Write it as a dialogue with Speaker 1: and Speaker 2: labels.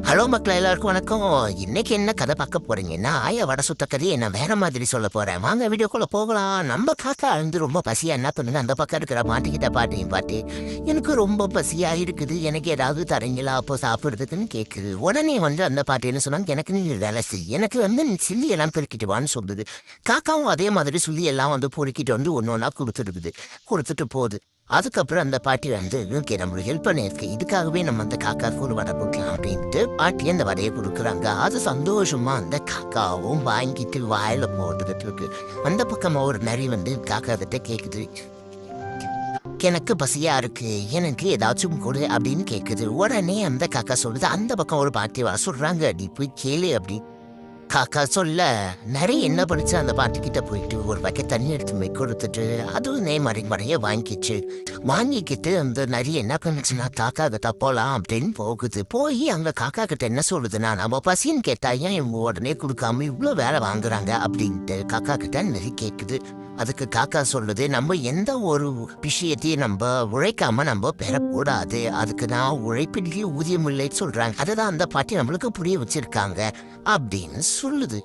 Speaker 1: Hello மக்கள் எல்லாருக்கும் வணக்கம். இன்னைக்கு என்ன கதை பார்க்க போறீங்கன்னா, ஆயா வடை சுட்ட கதையை நான் வேற மாதிரி சொல்ல போறேன். வாங்க வீடியோக்குள்ள போகலாம். நம்ம காக்கா வந்து ரொம்ப பசியா என்ன பண்ணுங்க, அந்த பக்கம் இருக்கிற மாட்டிக்கிட்ட பாட்டி எனக்கு ரொம்ப பசியா இருக்குது, எனக்கு ஏதாவது தரீங்களா அப்போ சாப்பிடுறதுக்குன்னு கேட்குது. உடனே வந்து அந்த பாட்டி என்ன சொன்னாங்க, எனக்கு நீ வேலை செய், எனக்கு வந்து நீ சில்லி எல்லாம் பெருக்கிட்டு வான்னு சொல்லுது. காக்காவும் அதே மாதிரி சொல்லி எல்லாம் வந்து பொறுக்கிட்டு வந்து ஒன்று ஒன்றா கொடுத்துட்டு போகுது. அதுக்கப்புறம் அந்த பாட்டி வந்து ஓகே நம்மளுக்கு ஹெல்ப் பண்ணியிருக்கு, இதுக்காகவே நம்ம அந்த காக்காவுக்கு ஒரு வடை கொடுக்கலாம் அப்படின்ட்டு பாட்டி அந்த வடையை கொடுக்குறாங்க. அது சந்தோஷமா அந்த காக்காவும் வாங்கிட்டு வாயில போட்டுக்கிட்டு இருக்கு. அந்த பக்கமா ஒரு நரி வந்து காக்கா கிட்ட கேக்குது, எனக்கு பசியா இருக்கு, எனக்கு ஏதாச்சும் கொடு அப்படின்னு கேக்குது. உடனே அந்த காக்கா சொல்லுது, அந்த பக்கம் ஒரு பாட்டி வர சொல்றாங்க, நீ போய் கேளு அப்படி. காக்கா சொல்ல நிறைய என்ன படிச்சு அந்த பாட்டிக்கிட்ட போயிட்டு ஒரு பக்கெட் தண்ணி எடுத்து போய் கொடுத்துட்டு அதுவும் மறைய வாங்கிக்கிட்டு அந்த நிறைய என்ன பண்ணுச்சுன்னா காக்கா கிட்ட போலாம் அப்படின்னு போகுது. போய் அங்க காக்கா கிட்ட என்ன சொல்லுதுன்னா, நம்ம பசின்னு கேட்டா ஏன் இவங்க உடனே கொடுக்காம இவ்வளோ வேலை வாங்குறாங்க அப்படின்ட்டு காக்கா கிட்ட நிறைய கேட்குது. அதுக்கு காக்கா சொல்லுது, நம்ம எந்த ஒரு விஷயத்தையும் நம்ம உழைக்காம நம்ம பெறக்கூடாது, அதுக்கு நான் உழைப்பிலேயே ஊதியம் இல்லைன்னு சொல்றாங்க, அதுதான் அந்த பாட்டி நம்மளுக்கு புரிய வச்சிருக்காங்க அப்படின்னு சொல்லுது.